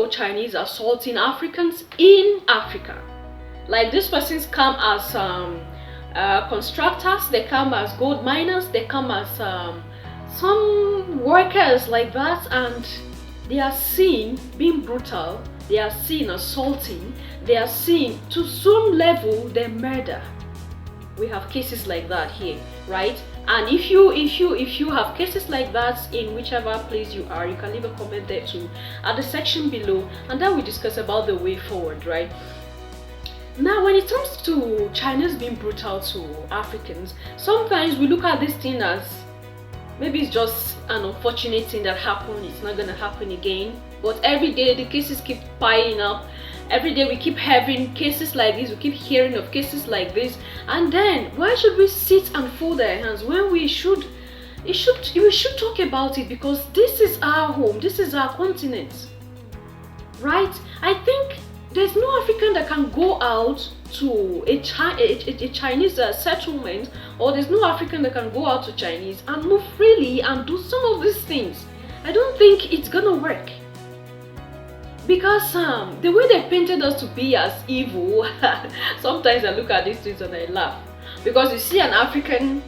fellow Chinese assaulting Africans in Africa. Like these persons come as constructors, they come as gold miners, they come as some workers like that, and they are seen being brutal, they are seen assaulting, they are seen to some level they murder. We have cases like that here, right? And if you have cases like that in whichever place you are, you can leave a comment there too at the section below, and then we discuss about the way forward, right? Now, when it comes to China's being brutal to Africans, sometimes we look at this thing as maybe it's just an unfortunate thing that happened, it's not going to happen again. But every day the cases keep piling up. Every day we keep having cases like this, we keep hearing of cases like this. And then why should we sit and fold our hands when we should talk about it? Because this is our home, this is our continent, right? I think there's no African that can go out to a Chinese settlement, or there's no African that can go out to Chinese and move freely and do some of these things. I don't think it's gonna work. Because the way they painted us to be as evil, sometimes I look at these things and I laugh. Because you see an African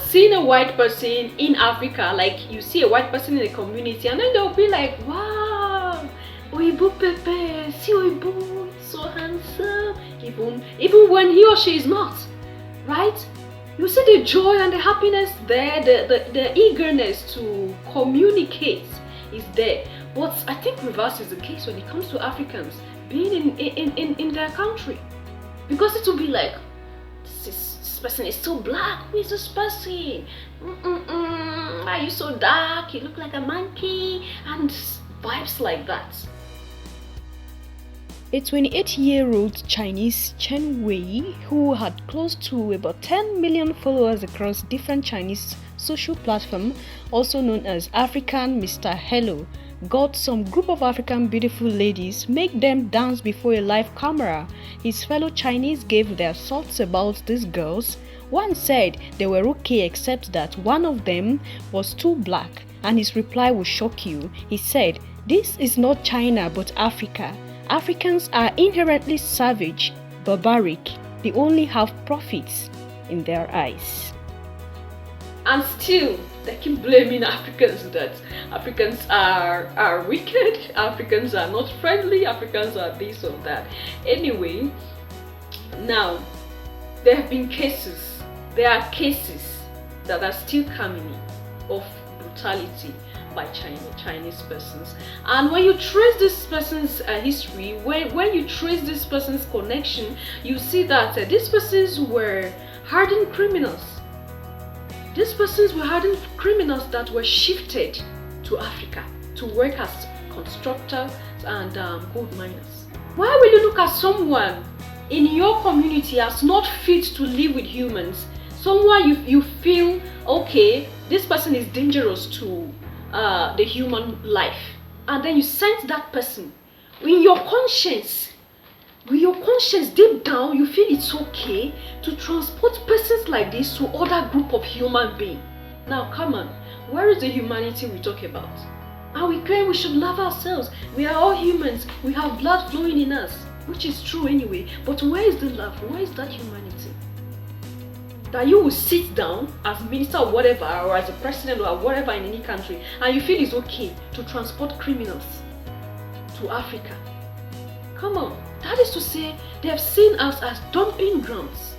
seeing a white person in Africa, like you see a white person in a community, and then they'll be like, wow, Oyibo Pepe, see Oyibo, so handsome. Even when he or she is not, right? You see the joy and the happiness there, the eagerness to communicate is there. But I think reverse is the case when it comes to Africans being in their country. Because it will be like, this person is so black, who is this person? Why are you so dark? You look like a monkey, and vibes like that. A 28-year-old Chinese Chen Wei, who had close to about 10 million followers across different Chinese social platforms, also known as African Mr. Hello, got some group of African beautiful ladies, make them dance before a live camera. His fellow Chinese gave their thoughts about these girls. One said they were okay except that one of them was too black, and his reply will shock you. He said, "This is not China but Africa. Africans are inherently savage, barbaric. They only have profits in their eyes." And still, they keep blaming Africans that Africans are wicked, Africans are not friendly, Africans are this or that. Anyway, now, there have been cases, there are cases that are still coming in of brutality by Chinese persons. And when you trace this person's history, when you trace this person's connection, you see that these persons were hardened criminals. These persons were hardened criminals that were shifted to Africa to work as constructors and gold miners. Why will you look at someone in your community as not fit to live with humans? Someone you feel, okay, this person is dangerous to the human life, and then you send that person with your conscience deep down, you feel it's okay to transport persons like this to other group of human beings. Now come on, where is the humanity we talk about? And we claim we should love ourselves. We are all humans, we have blood flowing in us, which is true anyway, but where is the love? Where is that humanity? That you will sit down as minister or whatever, or as a president or whatever in any country, and you feel it's okay to transport criminals to Africa. Come on, that is to say, they have seen us as dumping grounds.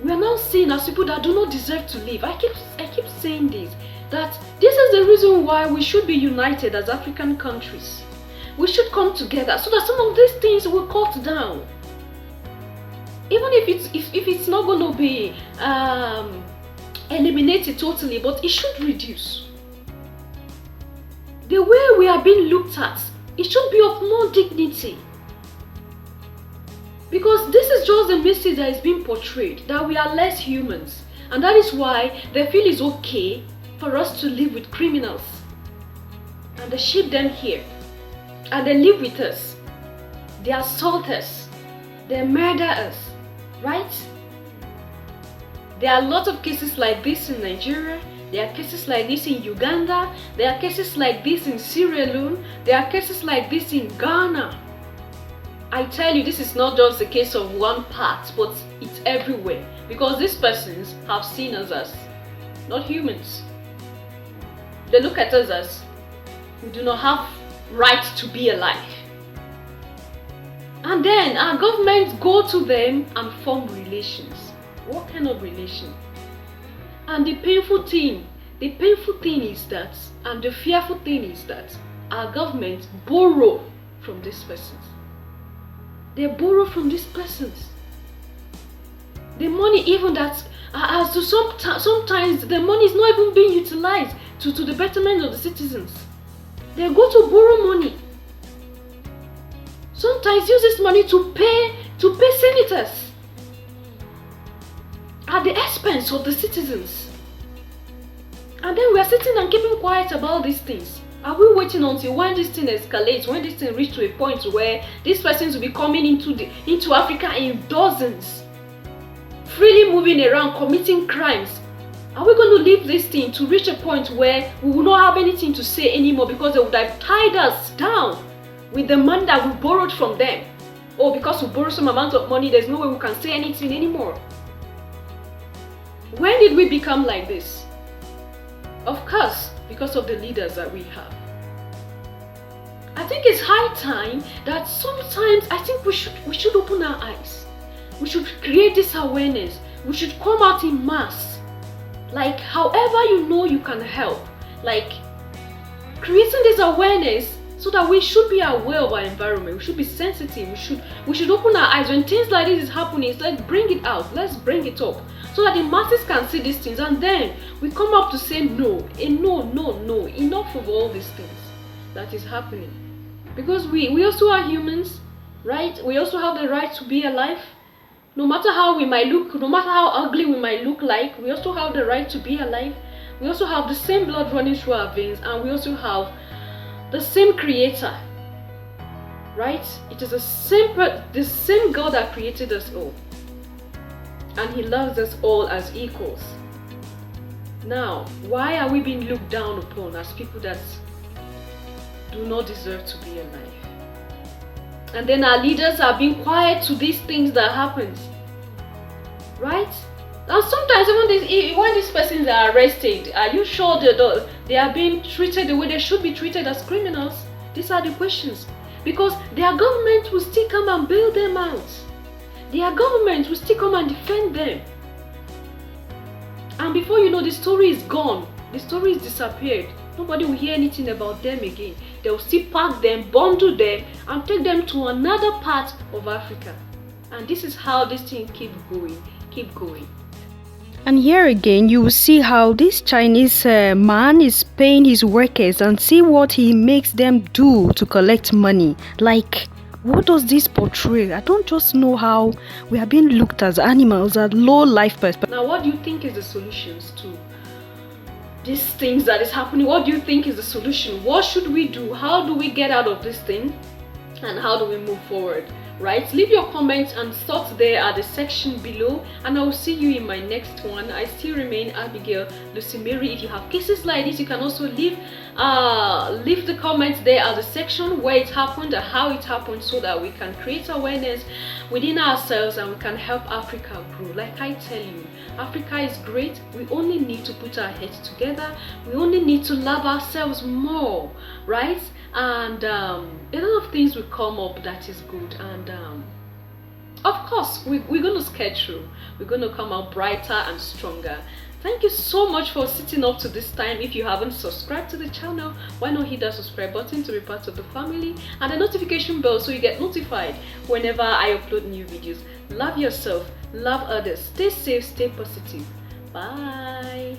We are now seen as people that do not deserve to live. I keep saying this, that this is the reason why we should be united as African countries. We should come together so that some of these things will cut down. Even if it's not going to be eliminated totally, but it should reduce. The way we are being looked at, it should be of more dignity. Because this is just the message that is being portrayed, that we are less humans. And that is why they feel it's okay for us to live with criminals. And they ship them here. And they live with us. They assault us. They murder us. Right? There are a lot of cases like this in Nigeria. There are cases like this in Uganda. There are cases like this in Sierra Leone. There are cases like this in Ghana. I tell you, this is not just a case of one part, but it's everywhere. Because these persons have seen us as not humans. They look at us as we do not have right to be alive. And then our governments go to them and form relations. What kind of relation? And the painful thing is that, and the fearful thing is that our governments borrow from these persons. They borrow from these persons. The money even that, as to sometimes the money is not even being utilized to the betterment of the citizens. They go to borrow money. Sometimes use this money to pay senators at the expense of the citizens. And then we are sitting and keeping quiet about these things. Are we waiting until when this thing escalates, when this thing reaches to a point where these persons will be coming into Africa in dozens, freely moving around, committing crimes? Are we going to leave this thing to reach a point where we will not have anything to say anymore because they would have tied us down with the money that we borrowed from them? Or because we borrowed some amount of money, there's no way we can say anything anymore? When did we become like this? Of course, because of the leaders that we have. I think it's high time that sometimes I think we should open our eyes. We should create this awareness. We should come out in mass. Like, however you know you can help. Like, creating this awareness so that we should be aware of our environment. We should be sensitive. We should open our eyes. When things like this is happening, let's bring it out. Let's bring it up. So that the masses can see these things. And then we come up to say no. No. Enough of all these things that is happening. Because we also are humans, right? We also have the right to be alive. No matter how we might look, no matter how ugly we might look like, we also have the right to be alive. We also have the same blood running through our veins, and we also have the same creator, right? It is the same God that created us all, and he loves us all as equals. Now, why are we being looked down upon as people that do not deserve to be alive? And then our leaders are being quiet to these things that happens, right? And sometimes even when these persons are arrested, are you sure that they are being treated the way they should be treated as criminals? These are the questions. Because their government will still come and bail them out. Their government will still come and defend them. And before you know, the story is gone. The story is disappeared. Nobody will hear anything about them again. They will still pack them, bundle them, and take them to another part of Africa. And this is how this thing keep going. And here again, you will see how this Chinese man is paying his workers and see what he makes them do to collect money. Like, what does this portray? I don't just know how we are being looked as animals, at low life perspective. Now, what do you think is the solutions to these things that is happening? What do you think is the solution? What should we do? How do we get out of this thing? And how do we move forward? Right? Leave your comments and thoughts there at the section below, and I will see you in my next one. I still remain Abigail Lucy-Mary. If you have cases like this, you can also leave the comments there at the section where it happened and how it happened, so that we can create awareness within ourselves and we can help Africa grow. Like I tell you, Africa is great. We only need to put our heads together. We only need to love ourselves more, right? And a lot of things will come up that is good, and of course we're going to sketch through. We're going to come out brighter and stronger. Thank you so much for sitting up to this time. If you haven't subscribed to the channel, why not hit that subscribe button to be part of the family, and the notification bell so you get notified whenever I upload new videos. Love yourself, love others, stay safe, stay positive. Bye.